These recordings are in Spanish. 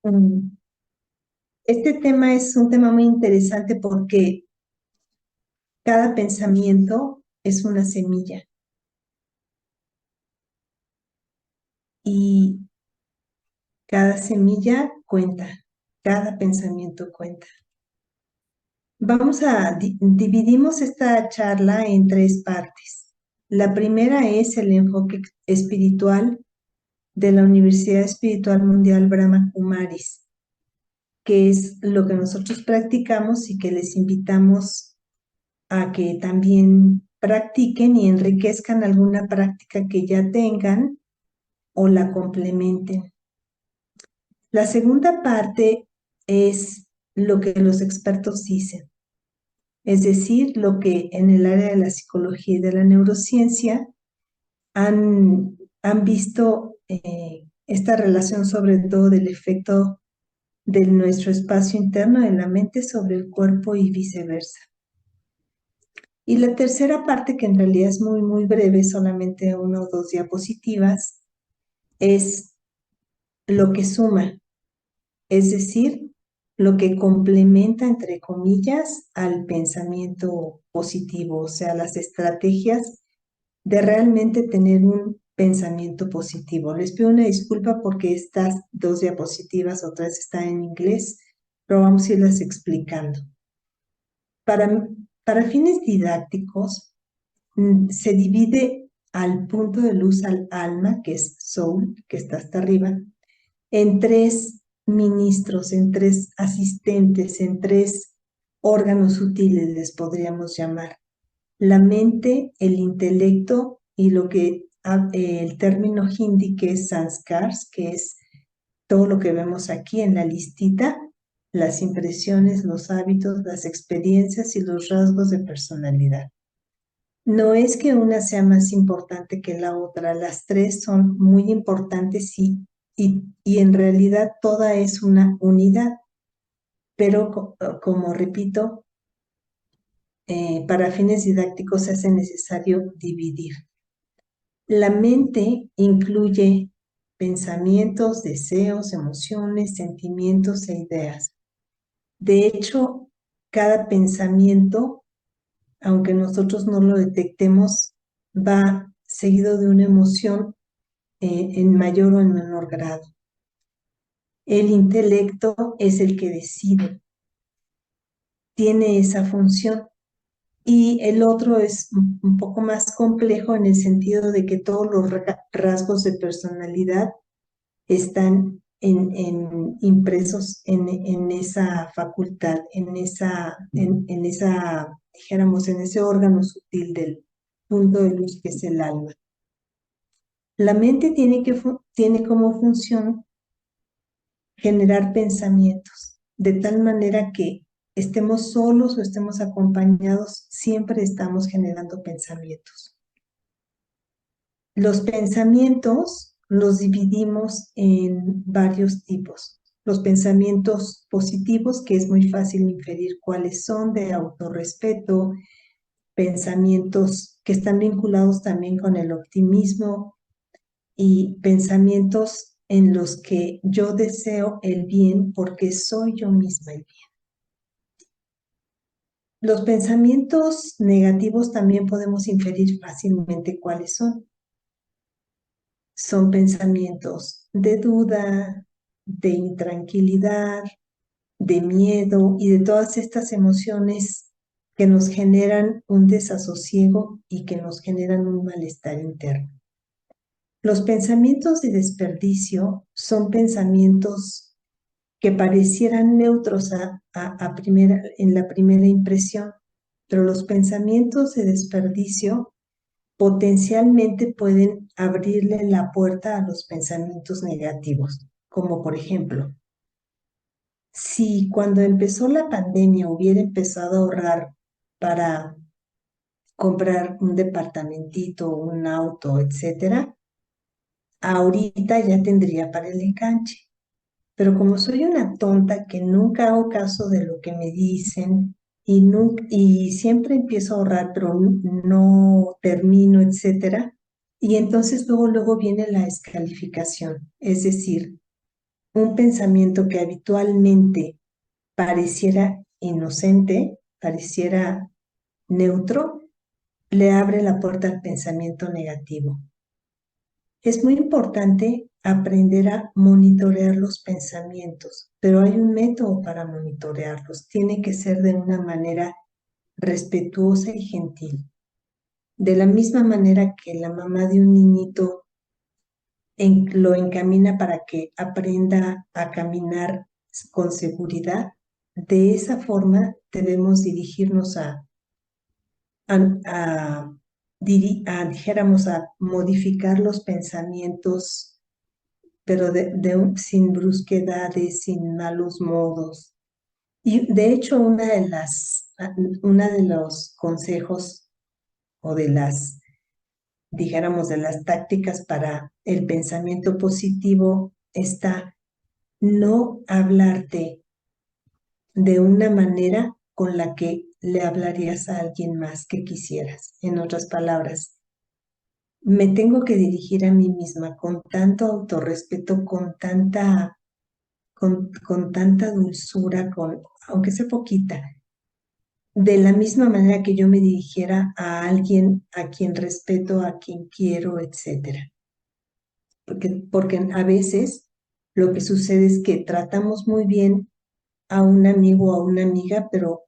Mm, Este tema es un tema muy interesante porque cada pensamiento es una semilla y cada semilla cuenta, cada pensamiento cuenta. Dividimos esta charla en tres partes. La primera es el enfoque espiritual de la Universidad Espiritual Mundial Brahma Kumaris, que es lo que nosotros practicamos y que les invitamos a que también practiquen y enriquezcan alguna práctica que ya tengan o la complementen. La segunda parte es lo que los expertos dicen, es decir, lo que en el área de la psicología y de la neurociencia han visto esta relación sobre todo del efecto de nuestro espacio interno de la mente sobre el cuerpo y viceversa. Y la tercera parte, que en realidad es muy, muy breve, solamente una o dos diapositivas, es lo que suma, es decir, lo que complementa, entre comillas, al pensamiento positivo, o sea, las estrategias de realmente tener un pensamiento positivo. Les pido una disculpa porque estas dos diapositivas, otras están en inglés, pero vamos a irlas explicando. Para, para fines didácticos, se divide al punto de luz al alma, que es soul, que está hasta arriba, en tres ministros, en tres asistentes, en tres órganos sutiles, les podríamos llamar. La mente, el intelecto y lo que el término hindi que es sanskars, que es todo lo que vemos aquí en la listita, las impresiones, los hábitos, las experiencias y los rasgos de personalidad. No es que una sea más importante que la otra, las tres son muy importantes y en realidad toda es una unidad, pero como repito, para fines didácticos se hace necesario dividir. La mente incluye pensamientos, deseos, emociones, sentimientos e ideas. De hecho, cada pensamiento, aunque nosotros no lo detectemos, va seguido de una emoción en mayor o en menor grado. El intelecto es el que decide, tiene esa función. Y el otro es un poco más complejo en el sentido de que todos los rasgos de personalidad están impresos en esa facultad, dijéramos, en ese órgano sutil del punto de luz que es el alma. La mente tiene como función generar pensamientos, de tal manera que estemos solos o estemos acompañados, siempre estamos generando pensamientos. Los pensamientos los dividimos en varios tipos. Los pensamientos positivos, que es muy fácil inferir cuáles son, de autorrespeto, pensamientos que están vinculados también con el optimismo y pensamientos en los que yo deseo el bien porque soy yo misma el bien. Los pensamientos negativos también podemos inferir fácilmente cuáles son. Son pensamientos de duda, de intranquilidad, de miedo y de todas estas emociones que nos generan un desasosiego y que nos generan un malestar interno. Los pensamientos de desperdicio son pensamientos que parecieran neutros en la primera impresión, pero los pensamientos de desperdicio potencialmente pueden abrirle la puerta a los pensamientos negativos, como por ejemplo, si cuando empezó la pandemia hubiera empezado a ahorrar para comprar un departamentito, un auto, etcétera, ahorita ya tendría para el enganche. Pero como soy una tonta que nunca hago caso de lo que me dicen y siempre empiezo a ahorrar, pero no termino, etcétera, y entonces luego viene la descalificación. Es decir, un pensamiento que habitualmente pareciera inocente, pareciera neutro, le abre la puerta al pensamiento negativo. Es muy importante aprender a monitorear los pensamientos, pero hay un método para monitorearlos. Tiene que ser de una manera respetuosa y gentil. De la misma manera que la mamá de un niñito lo encamina para que aprenda a caminar con seguridad, de esa forma debemos dirigirnos dijéramos, a modificar los pensamientos, pero sin brusquedades, sin malos modos. Y de hecho, una de los consejos o dijéramos, de las tácticas para el pensamiento positivo está no hablarte de una manera con la que le hablarías a alguien más que quisieras. En otras palabras, me tengo que dirigir a mí misma con tanto autorrespeto, con tanta dulzura, aunque sea poquita, de la misma manera que yo me dirigiera a alguien a quien respeto, a quien quiero, etcétera. Porque a veces lo que sucede es que tratamos muy bien a un amigo o a una amiga, pero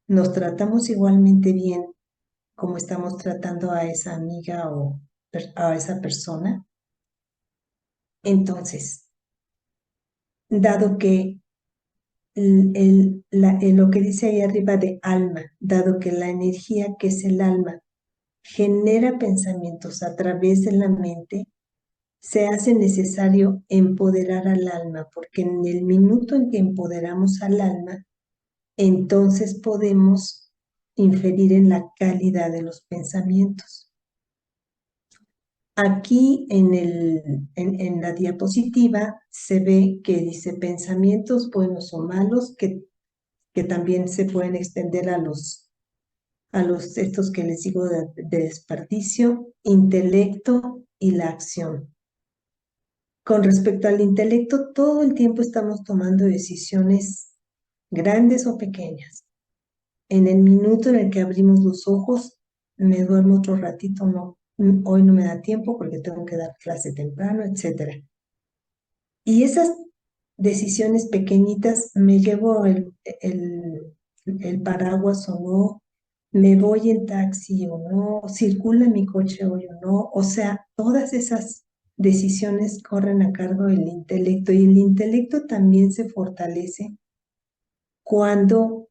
nos tratamos igualmente bien como estamos tratando a esa amiga o a esa persona. Entonces, dado que lo que dice ahí arriba de alma, dado que la energía que es el alma genera pensamientos a través de la mente, se hace necesario empoderar al alma, porque en el minuto en que empoderamos al alma, entonces podemos inferir en la calidad de los pensamientos. Aquí en la diapositiva se ve que dice pensamientos buenos o malos, que también se pueden extender a estos que les digo de desperdicio, intelecto y la acción. Con respecto al intelecto, todo el tiempo estamos tomando decisiones grandes o pequeñas. En el minuto en el que abrimos los ojos, me duermo otro ratito, no, hoy no me da tiempo porque tengo que dar clase temprano, etc. Y esas decisiones pequeñitas, me llevo el paraguas o no, me voy en taxi o no, circula mi coche hoy o no, o sea, todas esas decisiones corren a cargo del intelecto, y el intelecto también se fortalece cuando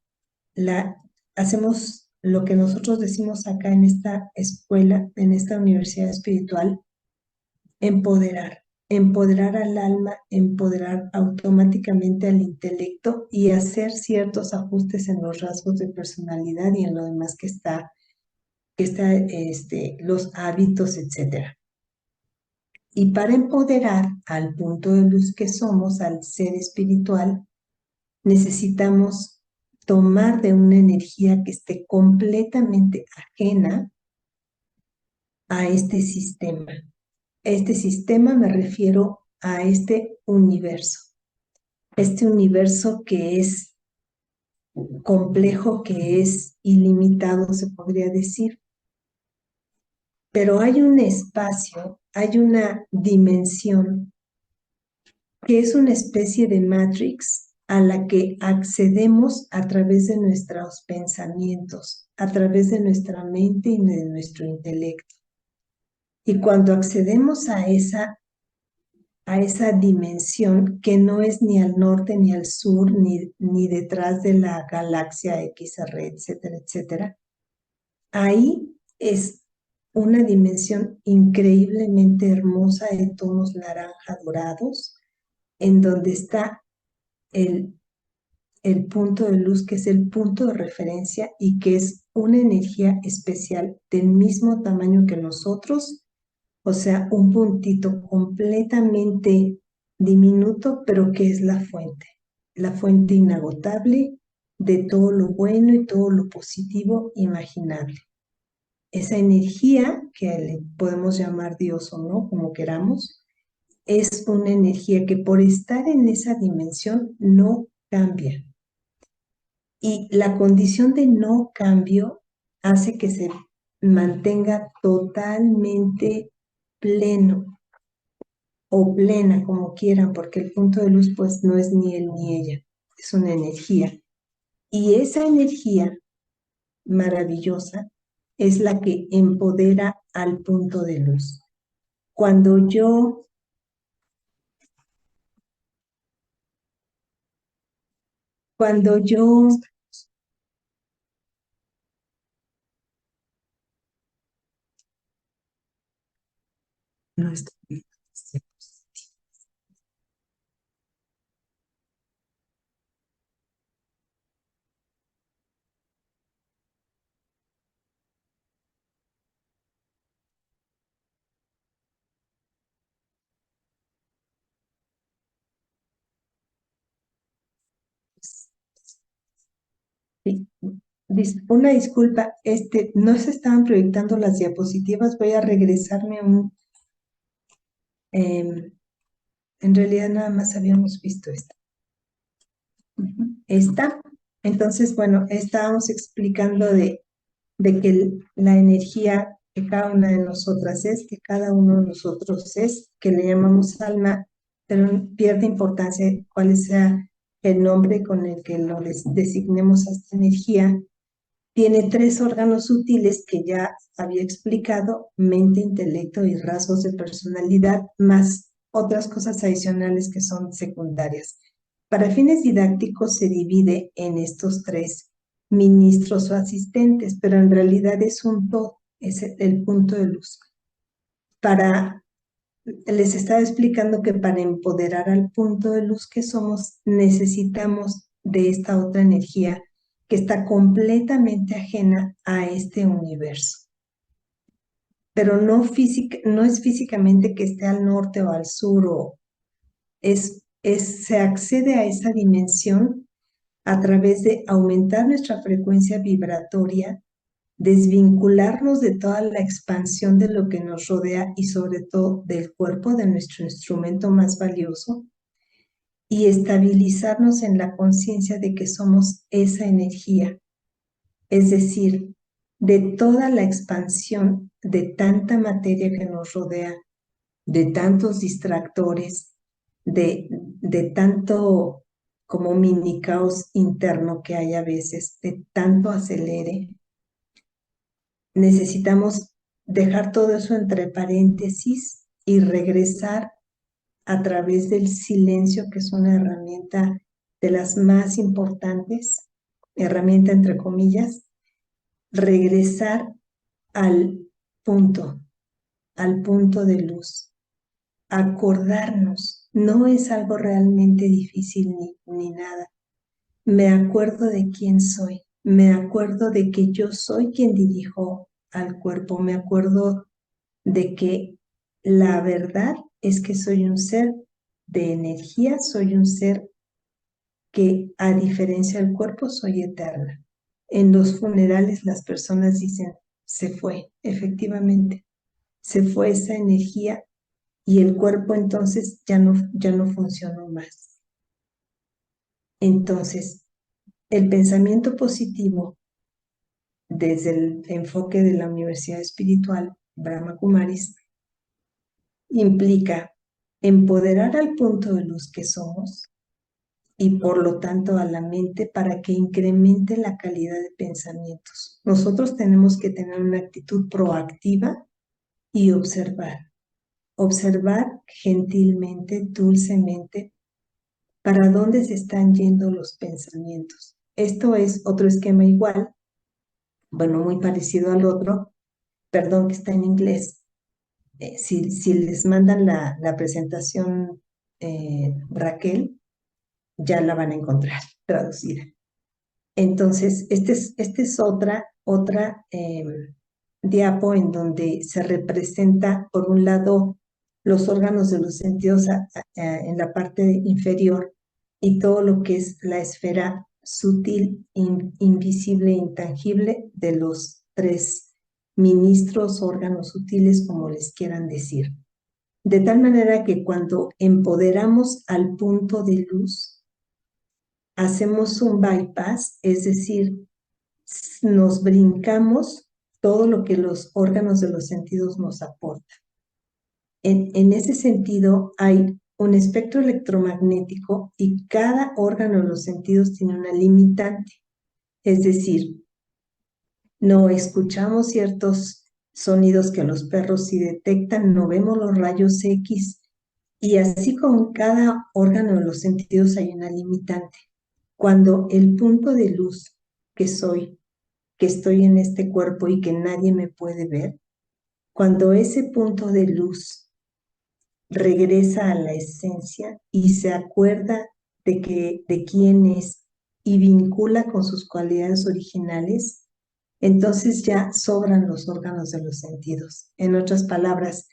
hacemos lo que nosotros decimos acá en esta escuela, en esta universidad espiritual: empoderar al alma, empoderar automáticamente al intelecto y hacer ciertos ajustes en los rasgos de personalidad y en lo demás los hábitos, etcétera. Y para empoderar al punto de luz que somos, al ser espiritual, necesitamos tomar de una energía que esté completamente ajena a este sistema. Este sistema me refiero a este universo que es complejo, que es ilimitado, se podría decir. Pero hay un espacio, hay una dimensión que es una especie de matrix a la que accedemos a través de nuestros pensamientos, a través de nuestra mente y de nuestro intelecto. Y cuando accedemos a esa dimensión, que no es ni al norte ni al sur, ni detrás de la galaxia XR, etcétera, etcétera, ahí es una dimensión increíblemente hermosa de tonos naranja dorados, en donde está el punto de luz, que es el punto de referencia y que es una energía especial del mismo tamaño que nosotros, o sea, un puntito completamente diminuto, pero que es la fuente inagotable de todo lo bueno y todo lo positivo imaginable. Esa energía, que le podemos llamar Dios o no, como queramos, es una energía que por estar en esa dimensión no cambia. Y la condición de no cambio hace que se mantenga totalmente pleno o plena, como quieran, porque el punto de luz pues no es ni él ni ella, es una energía. Y esa energía maravillosa es la que empodera al punto de luz. Cuando yo, cuando yo, no estoy, sí, una disculpa, no se estaban proyectando las diapositivas, voy a regresarme em, en realidad nada más habíamos visto esta. Esta, entonces, bueno, estábamos explicando de que la energía que cada una de nosotras es, que cada uno de nosotros es, que le llamamos alma, pero pierde importancia cuál sea el nombre con el que lo designemos a esta energía. Tiene tres órganos sutiles que ya había explicado: mente, intelecto y rasgos de personalidad, más otras cosas adicionales que son secundarias. Para fines didácticos se divide en estos tres ministros o asistentes, pero en realidad es un todo, es el punto de luz. Les estaba explicando que para empoderar al punto de luz que somos, necesitamos de esta otra energía que está completamente ajena a este universo. Pero no es físicamente que esté al norte o al sur, se accede a esa dimensión a través de aumentar nuestra frecuencia vibratoria, desvincularnos de toda la expansión de lo que nos rodea y sobre todo del cuerpo de nuestro instrumento más valioso, y estabilizarnos en la conciencia de que somos esa energía, es decir, de toda la expansión de tanta materia que nos rodea, de tantos distractores, de tanto como mini caos interno que hay a veces, de tanto acelere. Necesitamos dejar todo eso entre paréntesis y regresar a través del silencio, que es una herramienta de las más importantes, herramienta entre comillas, regresar al punto, al punto de luz. Acordarnos, no es algo realmente difícil ni nada. Me acuerdo de quién soy, me acuerdo de que yo soy quien dirijo al cuerpo, me acuerdo de que la verdad es que soy un ser de energía, soy un ser que, a diferencia del cuerpo, soy eterna. En los funerales las personas dicen, se fue, efectivamente, se fue esa energía y el cuerpo entonces ya no funcionó más. Entonces, el pensamiento positivo desde el enfoque de la Universidad Espiritual Brahma Kumaris implica empoderar al punto de luz que somos y por lo tanto a la mente para que incremente la calidad de pensamientos. Nosotros tenemos que tener una actitud proactiva y observar gentilmente, dulcemente, para dónde se están yendo los pensamientos. Esto es otro esquema igual, bueno, muy parecido al otro, perdón que está en inglés. Si les mandan la presentación, Raquel, ya la van a encontrar traducida. Entonces, este es otra diapo en donde se representa, por un lado, los órganos de los sentidos en la parte inferior y todo lo que es la esfera sutil, invisible e intangible de los tres ministros, órganos sutiles, como les quieran decir. De tal manera que cuando empoderamos al punto de luz, hacemos un bypass, es decir, nos brincamos todo lo que los órganos de los sentidos nos aportan. En ese sentido, hay un espectro electromagnético y cada órgano de los sentidos tiene una limitante. Es decir, no escuchamos ciertos sonidos que los perros sí detectan, no vemos los rayos X, y así con cada órgano de los sentidos hay una limitante. Cuando el punto de luz que soy, que estoy en este cuerpo y que nadie me puede ver, cuando ese punto de luz regresa a la esencia y se acuerda de quién es y vincula con sus cualidades originales, entonces ya sobran los órganos de los sentidos. En otras palabras,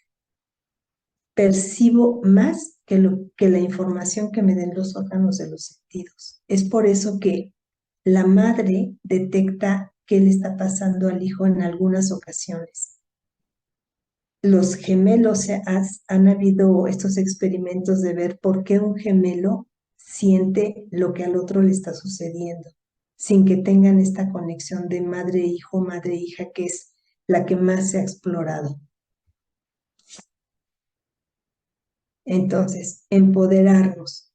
percibo más que la información que me den los órganos de los sentidos. Es por eso que la madre detecta qué le está pasando al hijo en algunas ocasiones. Los gemelos, han habido estos experimentos de ver por qué un gemelo siente lo que al otro le está sucediendo, sin que tengan esta conexión de madre-hijo, madre-hija, que es la que más se ha explorado. Entonces, empoderarnos,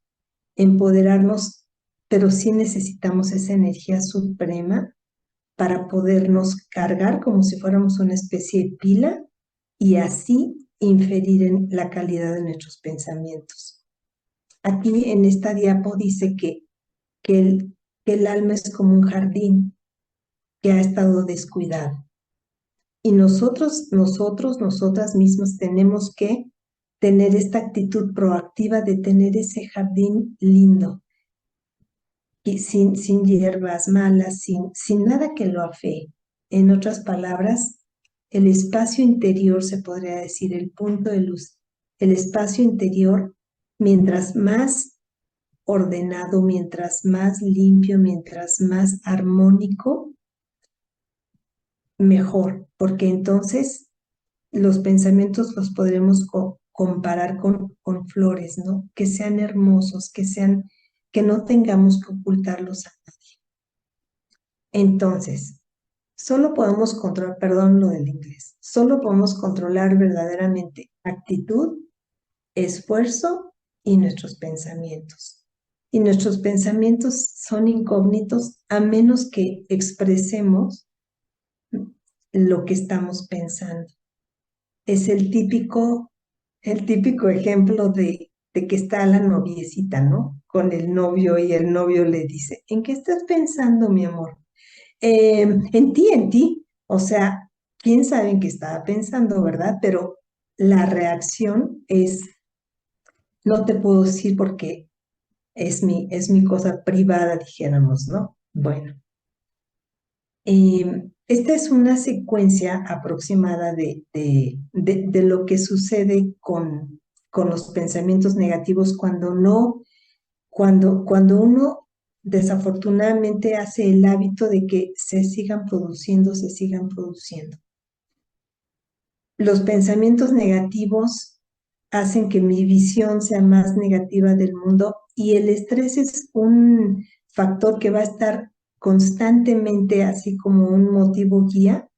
pero sí necesitamos esa energía suprema para podernos cargar como si fuéramos una especie de pila y así inferir en la calidad de nuestros pensamientos. Aquí en esta diapo dice que el alma es como un jardín que ha estado descuidado. Y nosotras mismas tenemos que tener esta actitud proactiva de tener ese jardín lindo, y sin hierbas malas, sin nada que lo afee. En otras palabras, el espacio interior, se podría decir, el punto de luz, el espacio interior, mientras más ordenado, mientras más limpio, mientras más armónico, mejor, porque entonces los pensamientos los podremos comparar con flores, ¿no? Que sean hermosos, que no tengamos que ocultarlos a nadie. Entonces, solo podemos controlar, perdón lo del inglés, solo podemos controlar verdaderamente actitud, esfuerzo y nuestros pensamientos. Y nuestros pensamientos son incógnitos a menos que expresemos lo que estamos pensando. Es el típico ejemplo de que está la noviecita, ¿no? Con el novio y el novio le dice, ¿en qué estás pensando, mi amor? En ti. O sea, quién sabe en qué estaba pensando, ¿verdad? Pero la reacción es, no te puedo decir porque es mi cosa privada, dijéramos, ¿no? Bueno, esta es una secuencia aproximada de lo que sucede con los pensamientos negativos cuando uno desafortunadamente hace el hábito de que se sigan produciendo, se sigan produciendo. Los pensamientos negativos hacen que mi visión sea más negativa del mundo y el estrés es un factor que va a estar constantemente así como un motivo guía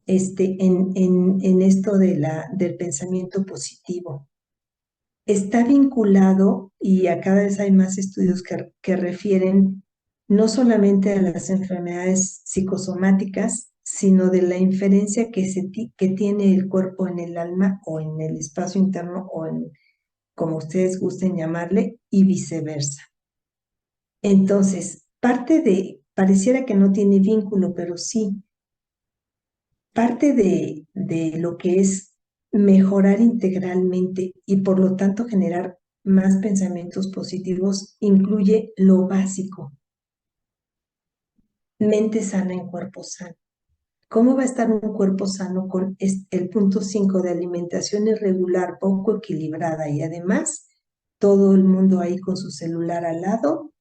en esto del pensamiento positivo. Está vinculado, y a cada vez hay más estudios que refieren no solamente a las enfermedades psicosomáticas, sino de la inferencia que tiene el cuerpo en el alma o en el espacio interno o en, como ustedes gusten llamarle, y viceversa. Entonces, pareciera que no tiene vínculo, pero sí, parte de lo que es mejorar integralmente y por lo tanto generar más pensamientos positivos incluye lo básico, mente sana en cuerpo sano. ¿Cómo va a estar un cuerpo sano con el punto 5 de alimentación irregular, poco equilibrada y además todo el mundo ahí con su celular al lado?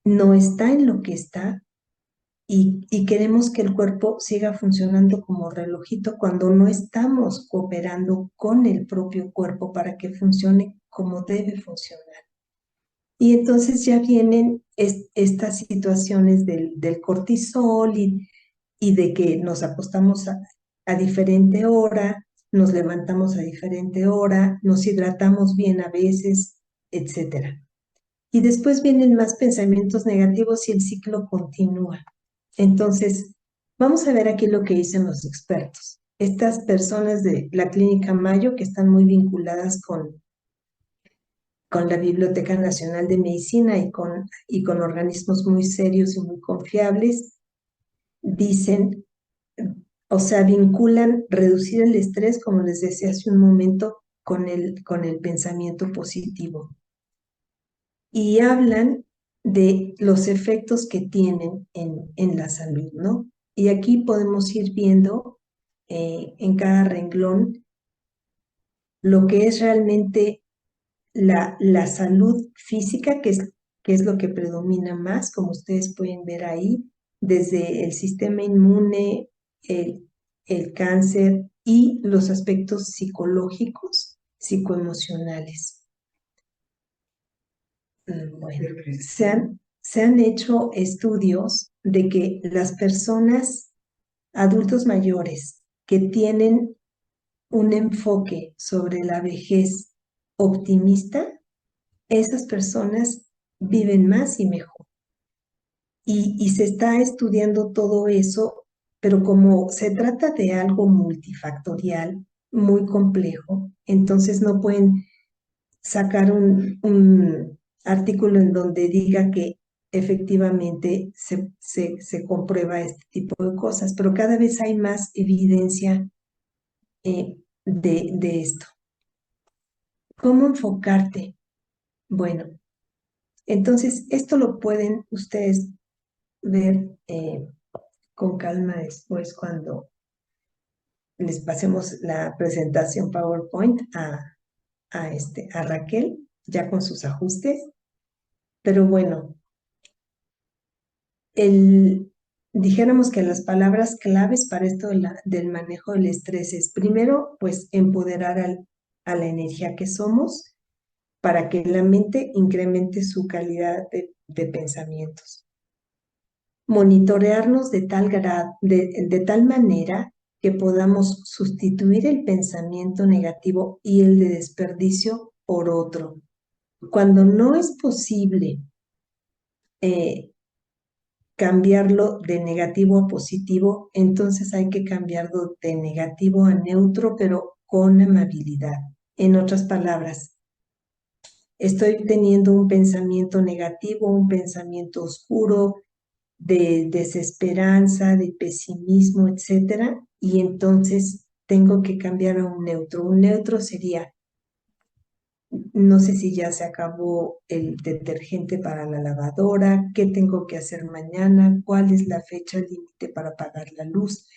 No está en lo que está y queremos que el cuerpo siga funcionando como relojito cuando no estamos cooperando con el propio cuerpo para que funcione como debe funcionar. Y entonces ya vienen estas situaciones del cortisol y de que nos acostamos a diferente hora, nos levantamos a diferente hora, nos hidratamos bien a veces, etcétera. Y después vienen más pensamientos negativos y el ciclo continúa. Entonces, vamos a ver aquí lo que dicen los expertos. Estas personas de la Clínica Mayo, que están muy vinculadas con la Biblioteca Nacional de Medicina y con organismos muy serios y muy confiables, dicen, o sea, vinculan reducir el estrés, como les decía hace un momento, con el pensamiento positivo. Y hablan de los efectos que tienen en la salud, ¿no? Y aquí podemos ir viendo en cada renglón lo que es realmente la salud física, que es lo que predomina más, como ustedes pueden ver ahí, desde el sistema inmune, el cáncer y los aspectos psicológicos, psicoemocionales. Bueno, se han hecho estudios de que las personas, adultos mayores, que tienen un enfoque sobre la vejez optimista, esas personas viven más y mejor. Y se está estudiando todo eso, pero como se trata de algo multifactorial, muy complejo, entonces no pueden sacar un artículo en donde diga que efectivamente se comprueba este tipo de cosas, pero cada vez hay más evidencia de esto. ¿Cómo enfocarte? Bueno, entonces esto lo pueden ustedes ver con calma después cuando les pasemos la presentación PowerPoint a Raquel, ya con sus ajustes. Pero bueno, dijéramos que las palabras claves para esto del manejo del estrés es, primero, pues empoderar a la energía que somos para que la mente incremente su calidad de pensamientos. Monitorearnos de tal manera que podamos sustituir el pensamiento negativo y el de desperdicio por otro. Cuando no es posible eh, cambiarlo de negativo a positivo, entonces hay que cambiarlo de negativo a neutro, pero con amabilidad. En otras palabras, estoy teniendo un pensamiento negativo, un pensamiento oscuro, de desesperanza, de pesimismo, etcétera, y entonces tengo que cambiar a un neutro. Un neutro sería, no sé si ya se acabó el detergente para la lavadora, qué tengo que hacer mañana, cuál es la fecha límite para apagar la luz.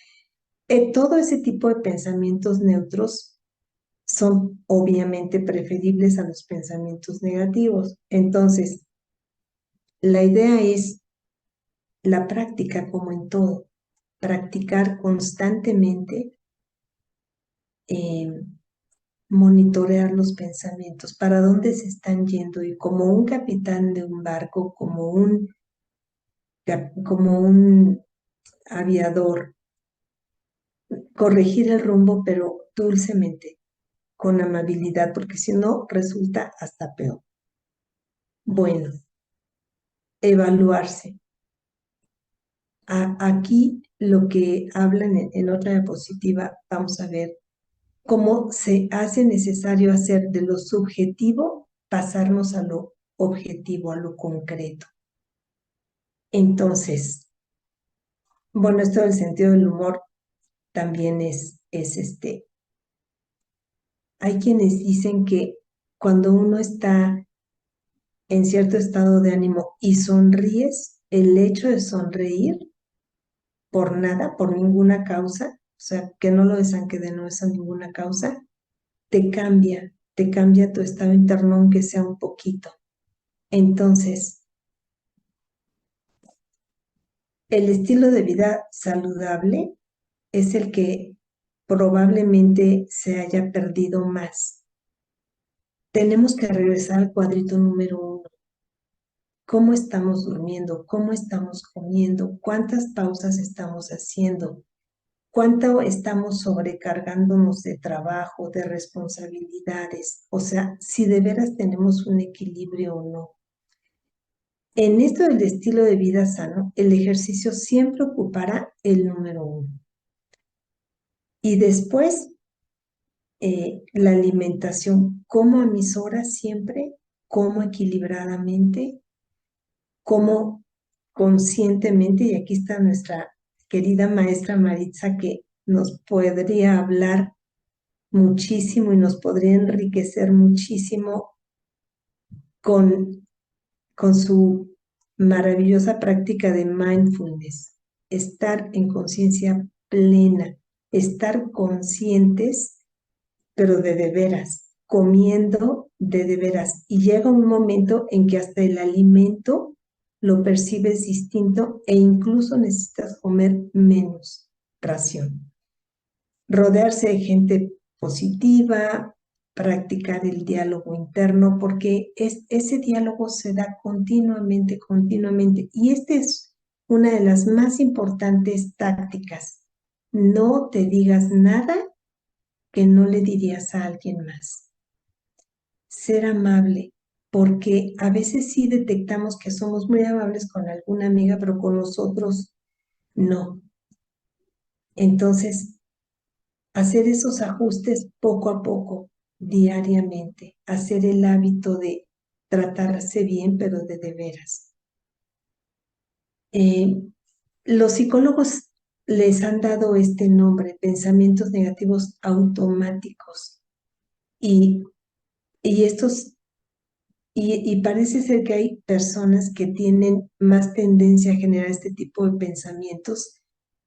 Todo ese tipo de pensamientos neutros son obviamente preferibles a los pensamientos negativos. Entonces, la idea es la práctica como en todo, practicar constantemente, eh, monitorear los pensamientos, para dónde se están yendo y como un capitán de un barco, como un aviador, corregir el rumbo, pero dulcemente, con amabilidad, porque si no resulta hasta peor. Bueno, evaluarse. Aquí lo que hablan en otra diapositiva, vamos a ver cómo se hace necesario hacer de lo subjetivo pasarnos a lo objetivo, a lo concreto. Entonces, bueno, esto del sentido del humor también hay quienes dicen que cuando uno está en cierto estado de ánimo y sonríes, el hecho de sonreír por nada, por ninguna causa, o sea, que no lo desencadenó esa ninguna causa, te cambia tu estado interno aunque sea un poquito. Entonces, El estilo de vida saludable es el que probablemente se haya perdido más. Tenemos que regresar al cuadrito número 1. ¿Cómo estamos durmiendo? ¿Cómo estamos comiendo? ¿Cuántas pausas estamos haciendo? ¿Cuánto estamos sobrecargándonos de trabajo, de responsabilidades? O sea, si de veras tenemos un equilibrio o no. En esto del estilo de vida sano, el ejercicio siempre ocupará el número 1. Y después, la alimentación, como a mis horas siempre, como equilibradamente, como conscientemente, y aquí está nuestra querida maestra Maritza que nos podría hablar muchísimo y nos podría enriquecer muchísimo con, con su maravillosa práctica de mindfulness, estar en conciencia plena, estar conscientes, pero de veras, comiendo de veras. Y llega un momento en que hasta el alimento lo percibes distinto e incluso necesitas comer menos ración. Rodearse de gente positiva, practicar el diálogo interno, porque ese diálogo se da continuamente, continuamente. Y esta es una de las más importantes tácticas. No te digas nada que no le dirías a alguien más. Ser amable, porque a veces sí detectamos que somos muy amables con alguna amiga, pero con nosotros no. Entonces, hacer esos ajustes poco a poco, diariamente, hacer el hábito de tratarse bien, pero de veras. Los psicólogos les han dado este nombre, pensamientos negativos automáticos, y, y estos y parece ser que hay personas que tienen más tendencia a generar este tipo de pensamientos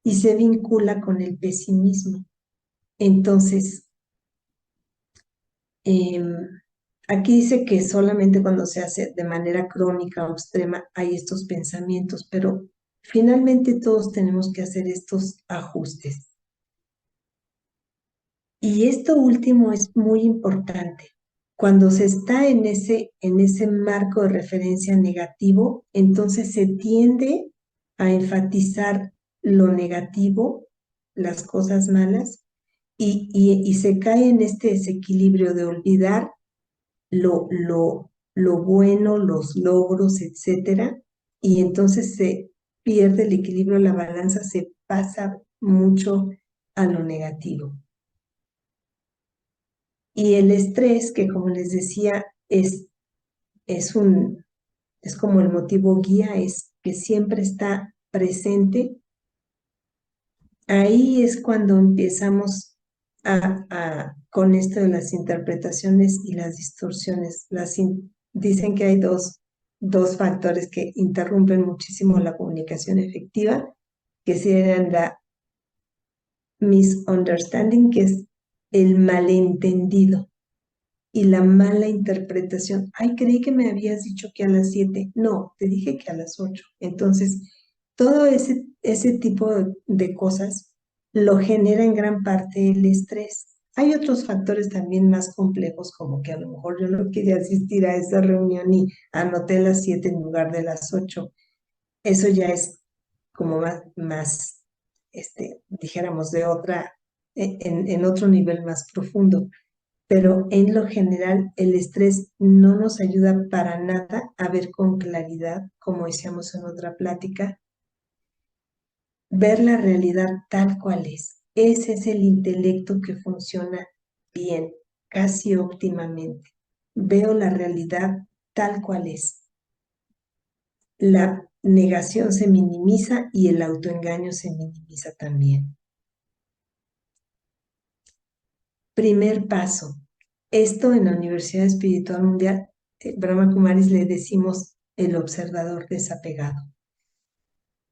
y se vincula con el pesimismo. Entonces, aquí dice que solamente cuando se hace de manera crónica o extrema hay estos pensamientos, pero finalmente todos tenemos que hacer estos ajustes. Y esto último es muy importante. Cuando se está en ese marco de referencia negativo, entonces se tiende a enfatizar lo negativo, las cosas malas, y se cae en este desequilibrio de olvidar lo bueno, los logros, etcétera, y entonces se pierde el equilibrio, la balanza se pasa mucho a lo negativo. Y el estrés, que como les decía, es como el motivo guía, es que siempre está presente. Ahí es cuando empezamos con esto de las interpretaciones y las distorsiones. Dicen que hay dos factores que interrumpen muchísimo la comunicación efectiva, que serían la misunderstanding, que es el malentendido, y la mala interpretación. Ay, creí que me habías dicho que a las 7. No, te dije que a las 8. Entonces, todo ese tipo de cosas lo genera en gran parte el estrés. Hay otros factores también más complejos, como que a lo mejor yo no quería asistir a esa reunión y anoté las 7 en lugar de las 8. Eso ya es como dijéramos, en otro nivel más profundo, pero en lo general el estrés no nos ayuda para nada a ver con claridad, como decíamos en otra plática, ver la realidad tal cual es. Ese es el intelecto que funciona bien, casi óptimamente. Veo la realidad tal cual es. La negación se minimiza y el autoengaño se minimiza también. Primer paso. Esto en la Universidad Espiritual Mundial, Brahma Kumaris, le decimos el observador desapegado.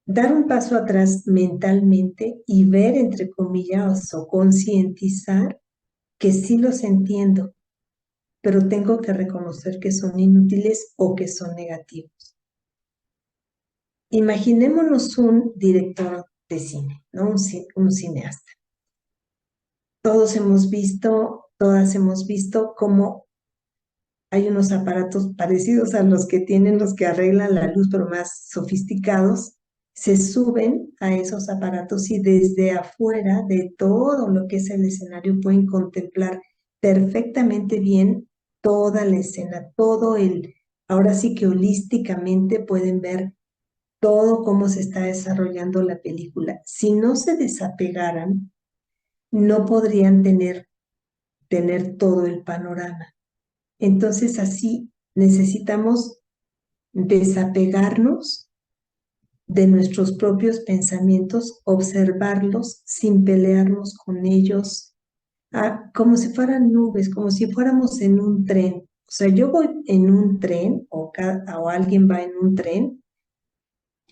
Dar un paso atrás mentalmente y ver, entre comillas, o concientizar que sí los entiendo, pero tengo que reconocer que son inútiles o que son negativos. Imaginémonos un director de cine, ¿no? Un cineasta. Todos hemos visto, todas hemos visto cómo hay unos aparatos parecidos a los que tienen los que arreglan la luz, pero más sofisticados. Se suben a esos aparatos y desde afuera de todo lo que es el escenario pueden contemplar perfectamente bien toda la escena, ahora sí que holísticamente pueden ver todo cómo se está desarrollando la película. Si no se desapegaran, no podrían tener todo el panorama. Entonces así necesitamos desapegarnos de nuestros propios pensamientos, observarlos sin pelearnos con ellos, como si fueran nubes, como si fuéramos en un tren. O sea, yo voy en un tren o alguien va en un tren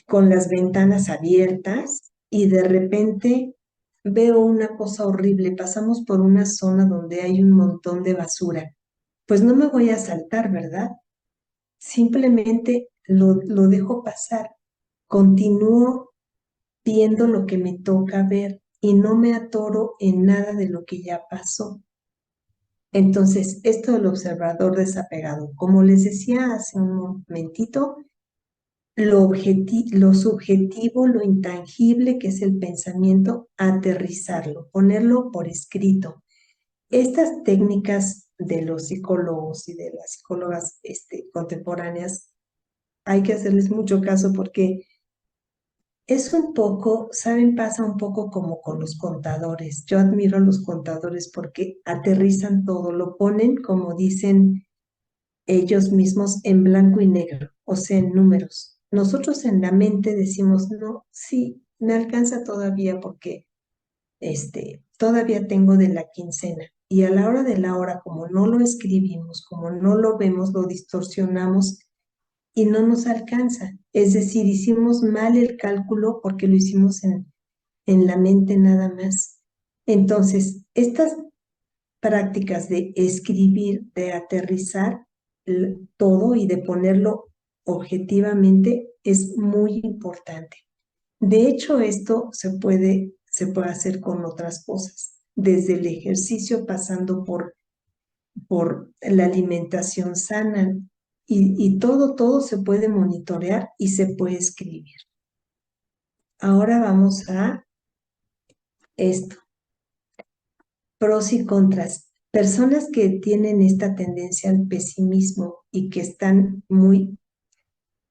con las ventanas abiertas y de repente veo una cosa horrible. Pasamos por una zona donde hay un montón de basura. Pues no me voy a saltar, ¿verdad? Simplemente lo dejo pasar. Continúo viendo lo que me toca ver y no me atoro en nada de lo que ya pasó. Entonces, esto del observador desapegado, como les decía hace un momentito, lo subjetivo, lo intangible que es el pensamiento, aterrizarlo, ponerlo por escrito. Estas técnicas de los psicólogos y de las psicólogas contemporáneas, hay que hacerles mucho caso porque es un poco, ¿saben? Pasa un poco como con los contadores. Yo admiro a los contadores porque aterrizan todo, lo ponen, como dicen ellos mismos, en blanco y negro, o sea, en números. Nosotros en la mente decimos, no, sí, me alcanza todavía porque todavía tengo de la quincena. Y a la hora de la hora, como no lo escribimos, como no lo vemos, lo distorsionamos y no nos alcanza. Es decir, hicimos mal el cálculo porque lo hicimos en la mente nada más. Entonces, estas prácticas de escribir, de aterrizar todo y de ponerlo objetivamente es muy importante. De hecho, esto se puede hacer con otras cosas, desde el ejercicio pasando por la alimentación sana y todo se puede monitorear y se puede escribir. Ahora vamos a esto, pros y contras. Personas que tienen esta tendencia al pesimismo y que están muy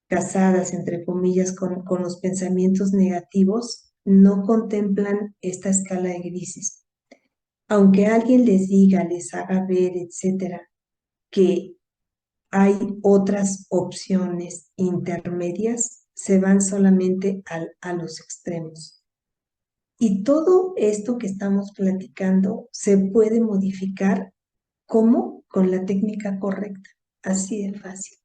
casadas, entre comillas, con los pensamientos negativos, no contemplan esta escala de grises. Aunque alguien les diga, les haga ver, etcétera, que hay otras opciones intermedias, se van solamente a los extremos. Y todo esto que estamos platicando se puede modificar. ¿Cómo? Con la técnica correcta. Así de fácil.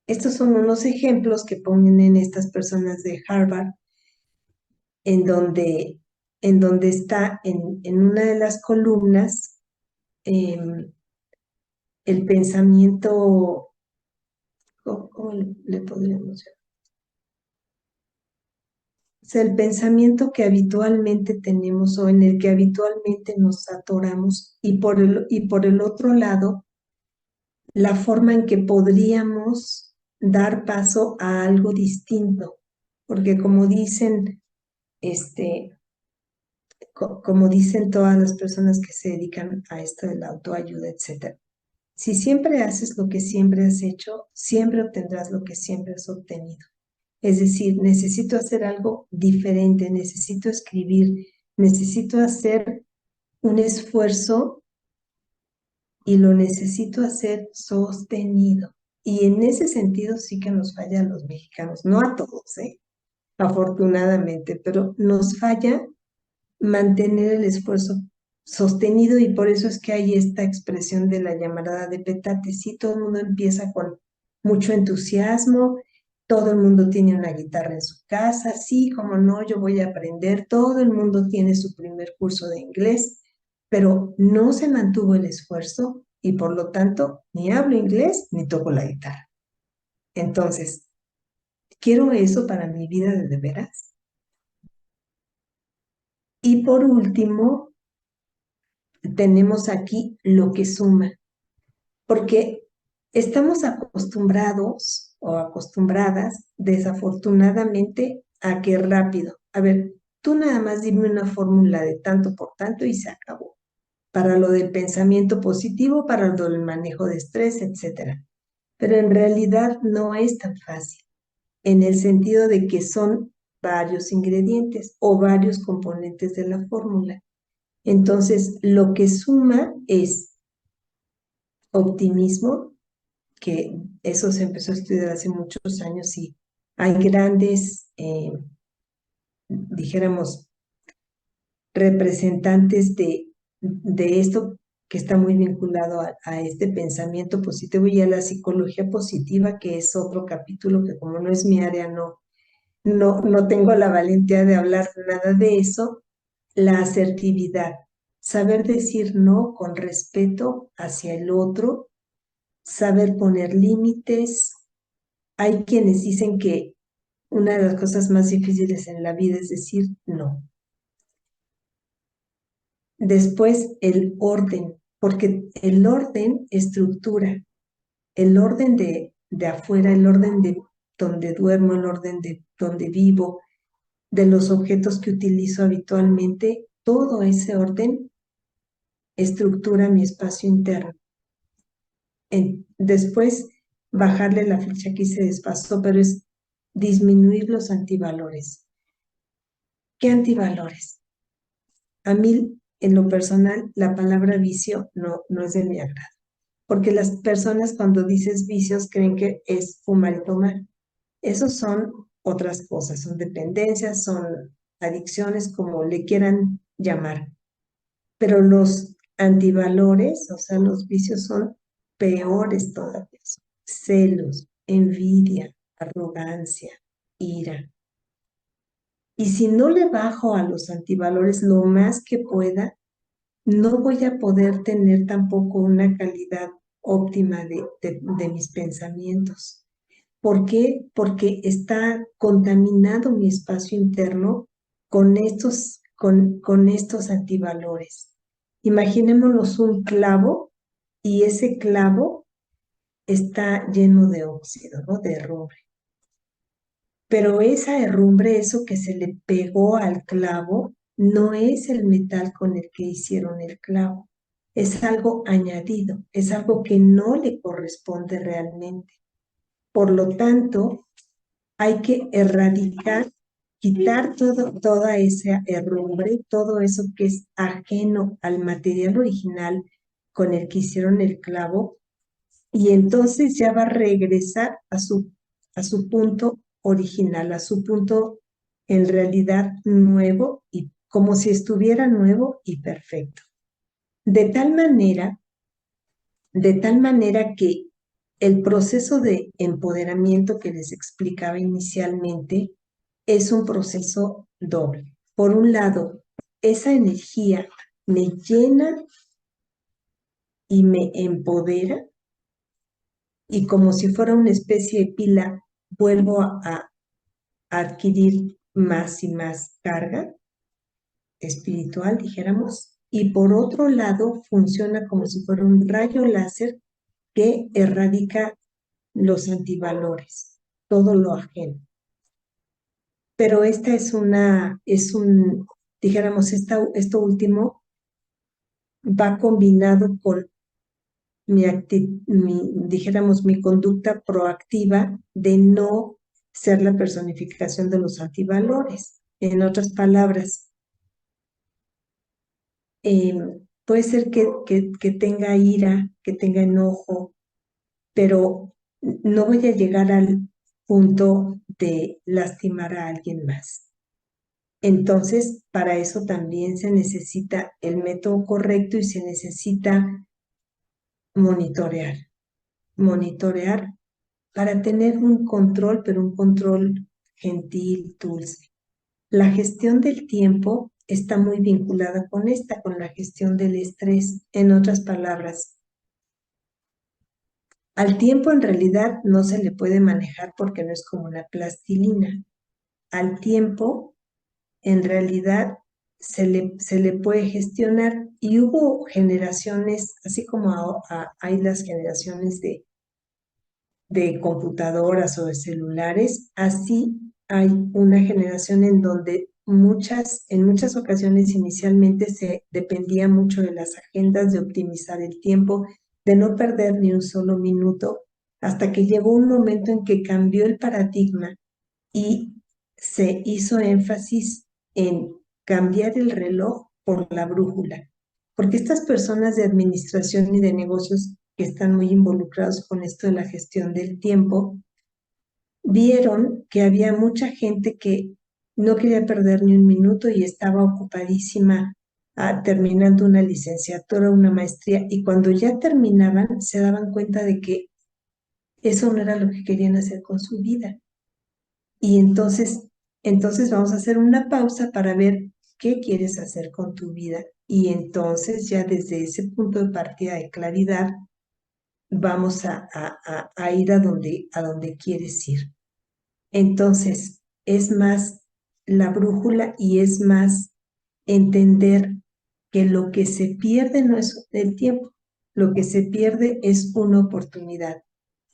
Estos son unos ejemplos que ponen en estas personas de Harvard, en donde, está en una de las columnas el pensamiento, ¿cómo le podríamos llamar? O sea, el pensamiento que habitualmente tenemos o en el que habitualmente nos atoramos y por el otro lado, la forma en que podríamos dar paso a algo distinto. Porque como dicen, como dicen todas las personas que se dedican a esto de la autoayuda, etcétera, si siempre haces lo que siempre has hecho, siempre obtendrás lo que siempre has obtenido. Es decir, necesito hacer algo diferente, necesito escribir, necesito hacer un esfuerzo y lo necesito hacer sostenido. Y en ese sentido sí que nos falla a los mexicanos, no a todos, afortunadamente, pero nos falla mantener el esfuerzo sostenido y por eso es que hay esta expresión de la llamarada de petate. Sí, todo el mundo empieza con mucho entusiasmo, todo el mundo tiene una guitarra en su casa, sí, como no, yo voy a aprender, todo el mundo tiene su primer curso de inglés, pero no se mantuvo el esfuerzo y por lo tanto ni hablo inglés ni toco la guitarra. Entonces, ¿quiero eso para mi vida de veras? Y por último, tenemos aquí lo que suma, porque estamos acostumbrados o acostumbradas, desafortunadamente, a que rápido. A ver, tú nada más dime una fórmula de tanto por tanto y se acabó. Para lo del pensamiento positivo, para lo del manejo de estrés, etcétera. Pero en realidad no es tan fácil, en el sentido de que son varios ingredientes o varios componentes de la fórmula. Entonces, lo que suma es optimismo, que eso se empezó a estudiar hace muchos años y hay grandes, dijéramos, representantes de esto que está muy vinculado a este pensamiento positivo y a la psicología positiva, que es otro capítulo que como no es mi área, no tengo la valentía de hablar nada de eso. La asertividad, saber decir no con respeto hacia el otro, saber poner límites. Hay quienes dicen que una de las cosas más difíciles en la vida es decir no. Después, el orden, porque el orden estructura, el orden de afuera, el orden de donde duermo, el orden de donde vivo, de los objetos que utilizo habitualmente, todo ese orden estructura mi espacio interno. Después, bajarle la flecha, aquí se desfasó, pero es disminuir los antivalores. ¿Qué antivalores? A mí, en lo personal, la palabra vicio no es de mi agrado, porque las personas cuando dices vicios creen que es fumar y tomar. Esos son otras cosas, son dependencias, son adicciones, como le quieran llamar. Pero los antivalores, o sea, los vicios son peores todavía. Celos, envidia, arrogancia, ira. Y si no le bajo a los antivalores lo más que pueda, no voy a poder tener tampoco una calidad óptima de mis pensamientos. ¿Por qué? Porque está contaminado mi espacio interno con estos antivalores. Imaginémonos un clavo y ese clavo está lleno de óxido, ¿no? De herrumbre. Pero esa herrumbre, eso que se le pegó al clavo, no es el metal con el que hicieron el clavo. Es algo añadido, es algo que no le corresponde realmente. Por lo tanto, hay que erradicar, quitar toda esa herrumbre, todo eso que es ajeno al material original con el que hicieron el clavo, y entonces ya va a regresar a su punto original, a su punto en realidad nuevo, y como si estuviera nuevo y perfecto. De tal manera, de tal manera que el proceso de empoderamiento que les explicaba inicialmente es un proceso doble. Por un lado, esa energía me llena y me empodera, y como si fuera una especie de pila, vuelvo a adquirir más y más carga espiritual, dijéramos. Y por otro lado, funciona como si fuera un rayo láser que erradica los antivalores, todo lo ajeno. Pero esta dijéramos, esto último va combinado con dijéramos, mi conducta proactiva de no ser la personificación de los antivalores. En otras palabras, puede ser que tenga ira, que tenga enojo, pero no voy a llegar al punto de lastimar a alguien más. Entonces, para eso también se necesita el método correcto y se necesita monitorear. Monitorear para tener un control, pero un control gentil, dulce. La gestión del tiempo está muy vinculada con la gestión del estrés. En otras palabras, Al tiempo en realidad no se le puede manejar porque no es como la plastilina. Al tiempo en realidad se le puede gestionar y hubo generaciones, así como hay las generaciones de computadoras o de celulares, así hay una generación en donde en muchas ocasiones inicialmente se dependía mucho de las agendas, de optimizar el tiempo, de no perder ni un solo minuto, hasta que llegó un momento en que cambió el paradigma y se hizo énfasis en cambiar el reloj por la brújula, porque estas personas de administración y de negocios que están muy involucrados con esto de la gestión del tiempo, vieron que había mucha gente que no quería perder ni un minuto y estaba ocupadísima terminando una licenciatura, una maestría, y cuando ya terminaban se daban cuenta de que eso no era lo que querían hacer con su vida. Y entonces vamos a hacer una pausa para ver qué quieres hacer con tu vida. Y entonces ya desde ese punto de partida de claridad, vamos a ir a donde quieres ir. Entonces, es más la brújula y es más entender que lo que se pierde no es el tiempo, lo que se pierde es una oportunidad.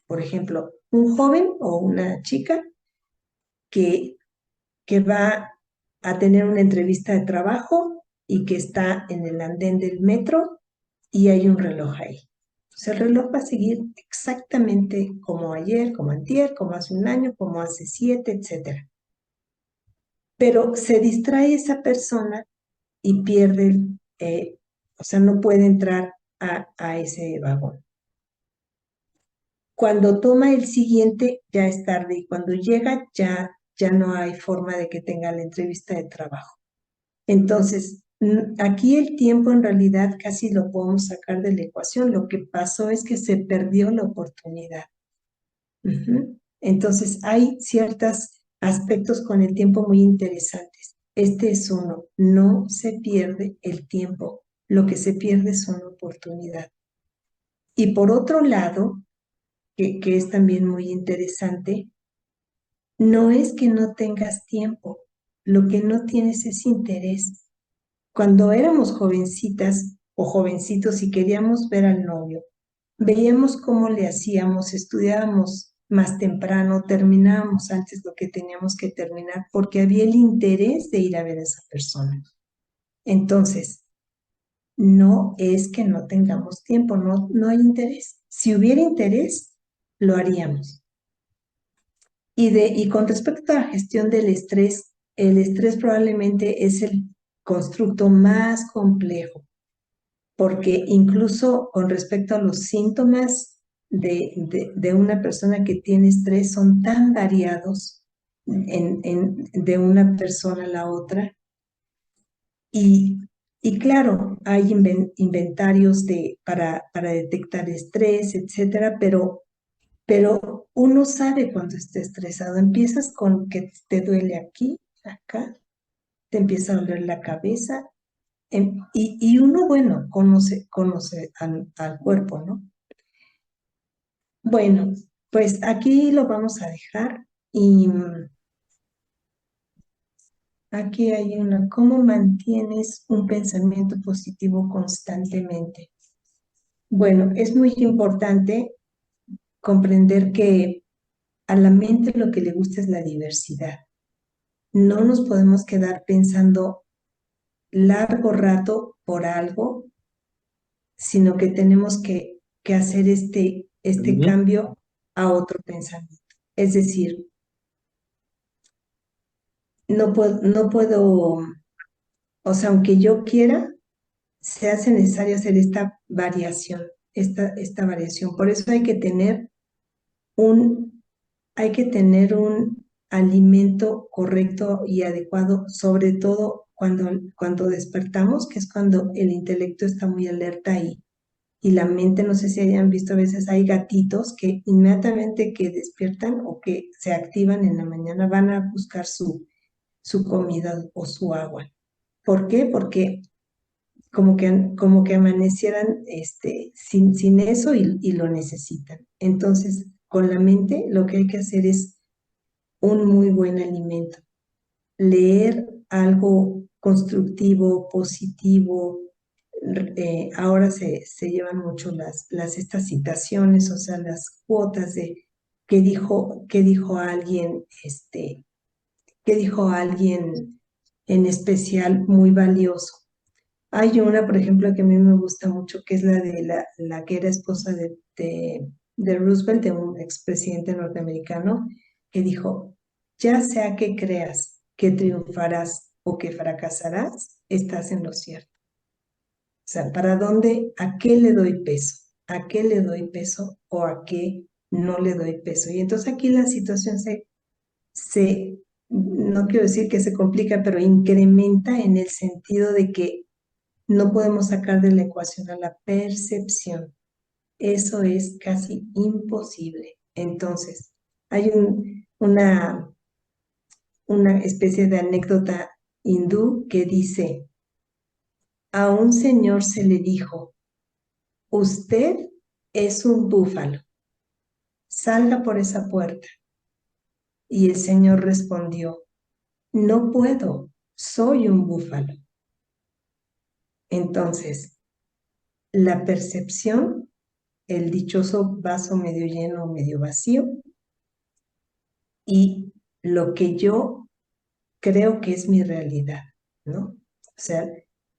Por ejemplo, un joven o una chica que va a tener una entrevista de trabajo y que está en el andén del metro y hay un reloj ahí. O sea, el reloj va a seguir exactamente como ayer, como antier, como hace un año, como hace 7, etcétera. Pero se distrae esa persona y pierde, o sea, no puede entrar a ese vagón. Cuando toma el siguiente, ya es tarde y cuando llega, ya no hay forma de que tenga la entrevista de trabajo. Entonces, aquí el tiempo en realidad casi lo podemos sacar de la ecuación. Lo que pasó es que se perdió la oportunidad. Entonces, hay ciertos aspectos con el tiempo muy interesantes. Este es uno, no se pierde el tiempo, lo que se pierde es una oportunidad. Y por otro lado, que es también muy interesante, no es que no tengas tiempo, lo que no tienes es interés. Cuando éramos jovencitas o jovencitos y queríamos ver al novio, veíamos cómo le hacíamos, estudiábamos más temprano, terminábamos antes lo que teníamos que terminar porque había el interés de ir a ver a esa persona. Entonces, no es que no tengamos tiempo, no hay interés. Si hubiera interés, lo haríamos. Y con respecto a la gestión del estrés, el estrés probablemente es el constructo más complejo, porque incluso con respecto a los síntomas de una persona que tiene estrés son tan variados de una persona a la otra. Y claro, hay inventarios para detectar estrés, etcétera, pero uno sabe cuando está estresado. Empiezas con que te duele aquí, acá, te empieza a doler la cabeza, y uno, bueno, conoce al cuerpo, ¿no? Bueno, pues aquí lo vamos a dejar y aquí hay una, ¿cómo mantienes un pensamiento positivo constantemente? Bueno, es muy importante comprender que a la mente lo que le gusta es la diversidad. No nos podemos quedar pensando largo rato por algo, sino que tenemos que hacer este Ujú. cambio a otro pensamiento. Es decir, no puedo, o sea, aunque yo quiera, se hace necesario hacer esta variación. Por eso un, hay que tener un alimento correcto y adecuado, sobre todo cuando despertamos, que es cuando el intelecto está muy alerta y la mente, no sé si hayan visto, a veces hay gatitos que inmediatamente que despiertan o que se activan en la mañana van a buscar su comida o su agua. ¿Por qué? Porque como que amanecieran sin eso y lo necesitan. Entonces, con la mente lo que hay que hacer es un muy buen alimento. Leer algo constructivo, positivo. Ahora se llevan mucho estas citaciones, o sea, las cuotas de qué dijo alguien, qué dijo alguien en especial muy valioso. Hay una, por ejemplo, que a mí me gusta mucho, que es la de la que era esposa de Roosevelt, de un expresidente norteamericano, que dijo, ya sea que creas que triunfarás o que fracasarás, estás en lo cierto. O sea, ¿para dónde, a qué le doy peso? ¿A qué le doy peso o a qué no le doy peso? Y entonces aquí la situación no quiero decir que se complica, pero incrementa en el sentido de que no podemos sacar de la ecuación a la percepción. Eso es casi imposible. Entonces, hay una especie de anécdota hindú que dice, a un señor se le dijo, usted es un búfalo, salga por esa puerta. Y el señor respondió, no puedo, soy un búfalo. Entonces, la percepción, el dichoso vaso medio lleno o medio vacío, y lo que yo creo que es mi realidad, ¿no? O sea,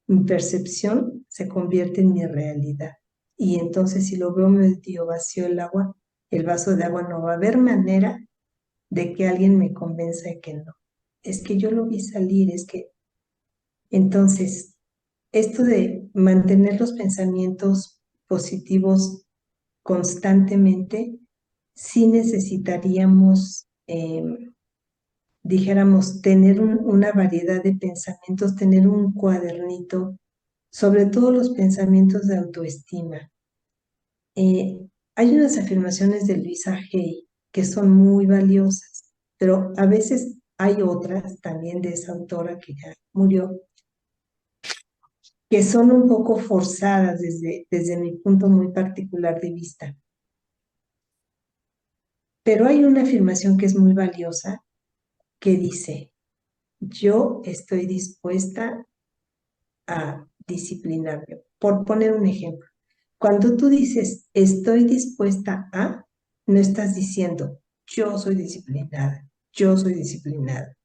mi percepción se convierte en mi realidad. Y entonces si lo veo medio vacío el vaso de agua, no va a haber manera de que alguien me convenza de que no. Es que yo lo vi salir, es que... Entonces, esto de mantener los pensamientos positivos constantemente, sí necesitaríamos, dijéramos, tener una variedad de pensamientos, tener un cuadernito, sobre todo los pensamientos de autoestima. Hay unas afirmaciones de Luisa Hay que son muy valiosas, pero a veces hay otras también de esa autora que ya murió, que son un poco forzadas desde mi punto muy particular de vista. Pero hay una afirmación que es muy valiosa que dice, yo estoy dispuesta a disciplinarme. Por poner un ejemplo, cuando tú dices estoy dispuesta a, no estás diciendo yo soy disciplinada, yo soy disciplinada.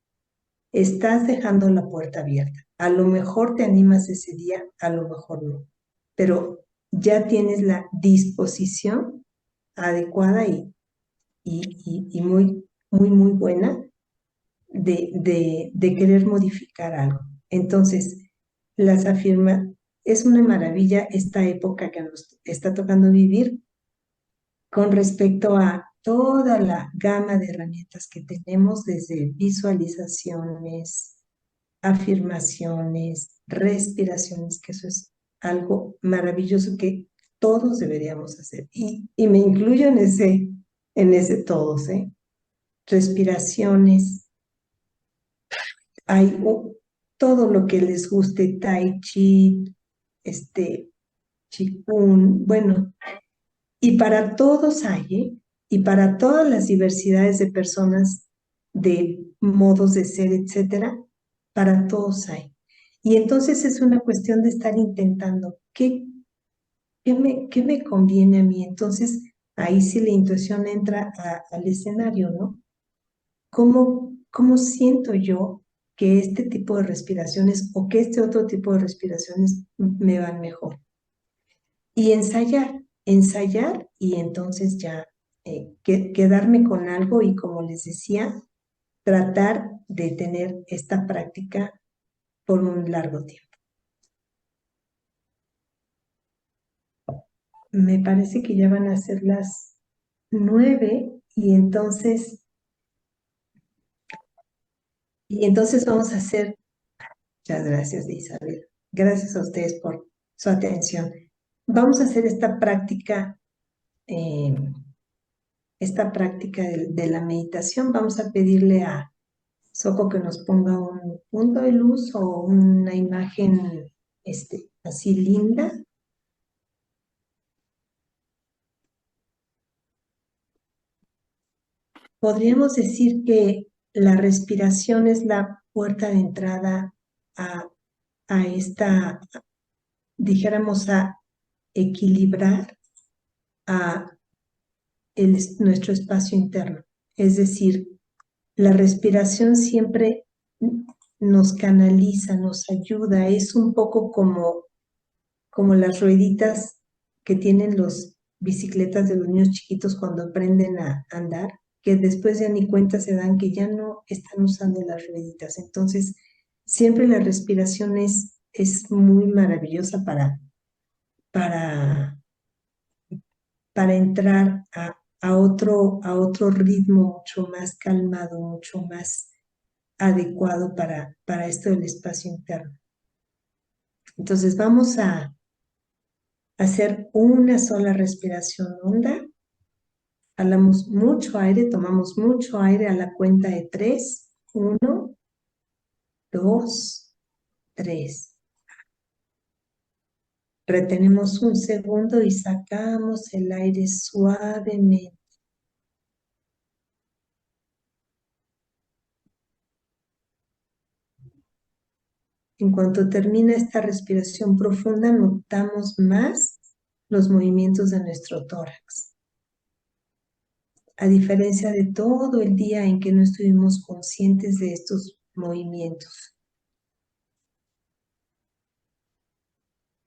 Estás dejando la puerta abierta. A lo mejor te animas ese día, a lo mejor no, pero ya tienes la disposición adecuada y muy, muy, muy buena de querer modificar algo. Entonces, es una maravilla esta época que nos está tocando vivir con respecto a toda la gama de herramientas que tenemos desde visualizaciones, afirmaciones, respiraciones, que eso es algo maravilloso que todos deberíamos hacer. Y me incluyo en ese todos, ¿eh? Respiraciones, hay todo lo que les guste, tai chi, este, chikun, bueno, y para todos hay, ¿eh? Y para todas las diversidades de personas, de modos de ser, etcétera, para todos hay. Y entonces es una cuestión de estar intentando, ¿qué me conviene a mí? Entonces, ahí sí la intuición entra al escenario, ¿no? ¿Cómo siento yo que este tipo de respiraciones o que este otro tipo de respiraciones me van mejor? Y ensayar y entonces ya quedarme con algo y como les decía, tratar de tener esta práctica por un largo tiempo. Me parece que ya van a ser las 9 y entonces vamos a hacer. Muchas gracias, Isabel. Gracias a ustedes por su atención. Vamos a hacer eh, esta práctica de la meditación. Vamos a pedirle a Soco que nos ponga un punto de luz o una imagen así linda. Podríamos decir que la respiración es la puerta de entrada a, a esta, dijéramos, a equilibrar a nuestro espacio interno. Es decir, la respiración siempre nos canaliza, nos ayuda, es un poco como las rueditas que tienen los bicicletas de los niños chiquitos cuando aprenden a andar, que después ya ni cuenta se dan que ya no están usando las rueditas. Entonces, siempre la respiración es muy maravillosa para, para entrar a otro ritmo mucho más calmado, mucho más adecuado para esto del espacio interno. Entonces vamos a hacer una sola respiración honda. Jalamos mucho aire, tomamos mucho aire a la cuenta de 3. 1, 2, 3. Retenemos un segundo y sacamos el aire suavemente. En cuanto termina esta respiración profunda, notamos más los movimientos de nuestro tórax. A diferencia de todo el día en que no estuvimos conscientes de estos movimientos.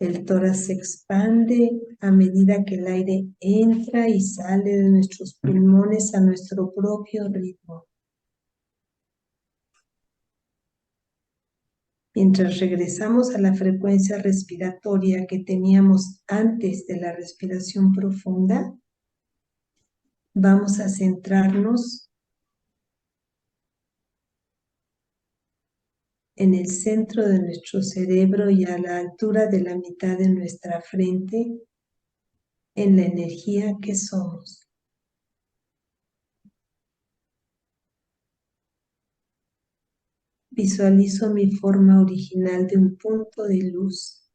El tórax se expande a medida que el aire entra y sale de nuestros pulmones a nuestro propio ritmo. Mientras regresamos a la frecuencia respiratoria que teníamos antes de la respiración profunda, vamos a centrarnos en el centro de nuestro cerebro y a la altura de la mitad de nuestra frente, en la energía que somos. Visualizo mi forma original de un punto de luz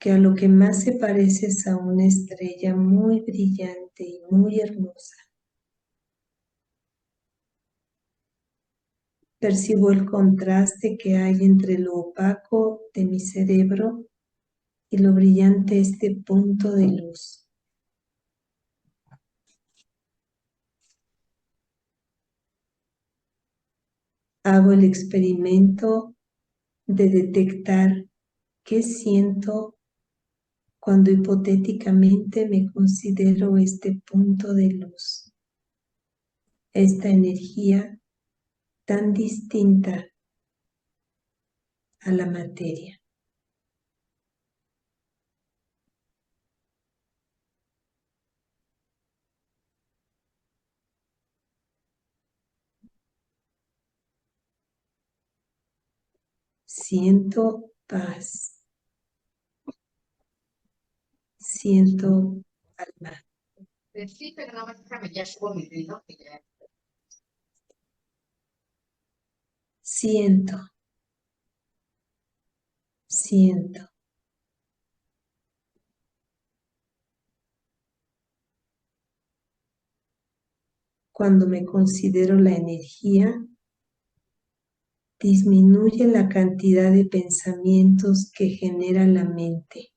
que a lo que más se parece es a una estrella muy brillante y muy hermosa. Percibo el contraste que hay entre lo opaco de mi cerebro y lo brillante de este punto de luz. Hago el experimento de detectar qué siento cuando hipotéticamente me considero este punto de luz, esta energía tan distinta a la materia. Siento paz, siento calma, Sí, pero no me déjame ya subo mi dedo, que ya. siento, siento. Cuando me considero la energía, disminuye la cantidad de pensamientos que genera la mente.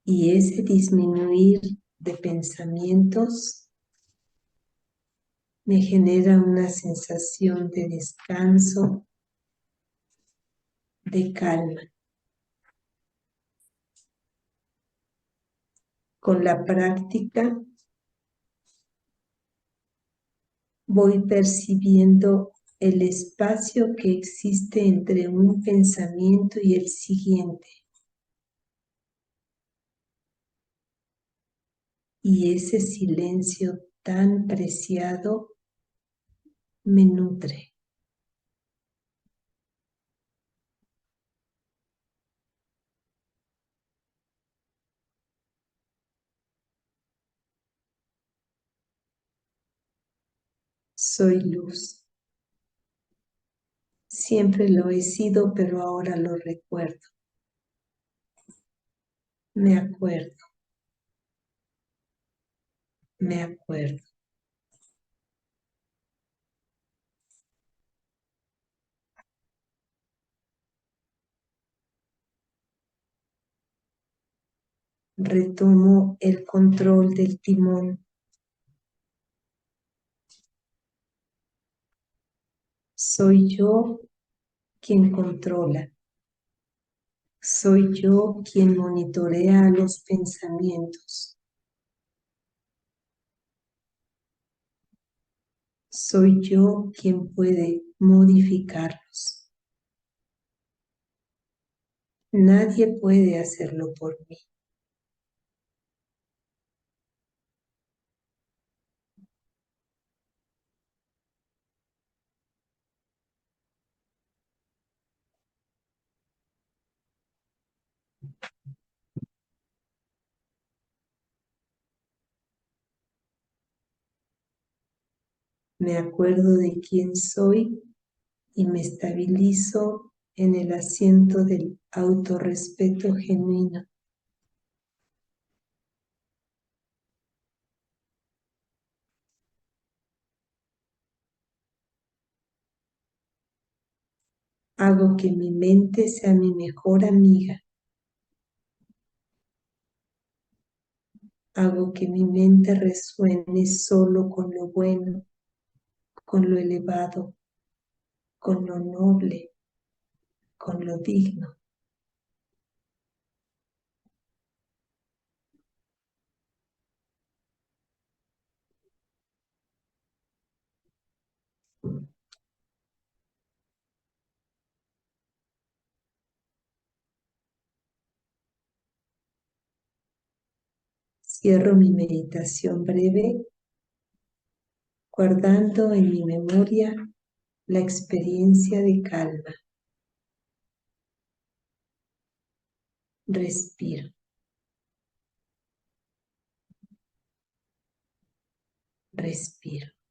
Y ese disminuir de pensamientos me genera una sensación de descanso, de calma. Con la práctica voy percibiendo el espacio que existe entre un pensamiento y el siguiente. Y ese silencio tan preciado me nutre. Soy luz. Siempre lo he sido, pero ahora lo recuerdo. Me acuerdo, me acuerdo. Retomo el control del timón. Soy yo quien controla. Soy yo quien monitorea los pensamientos. Soy yo quien puede modificarlos. Nadie puede hacerlo por mí. Me acuerdo de quién soy y me estabilizo en el asiento del autorrespeto genuino. Hago que mi mente sea mi mejor amiga. Hago que mi mente resuene solo con lo bueno, con lo elevado, con lo noble, con lo digno. Cierro mi meditación breve, guardando en mi memoria la experiencia de calma. Respiro, respiro.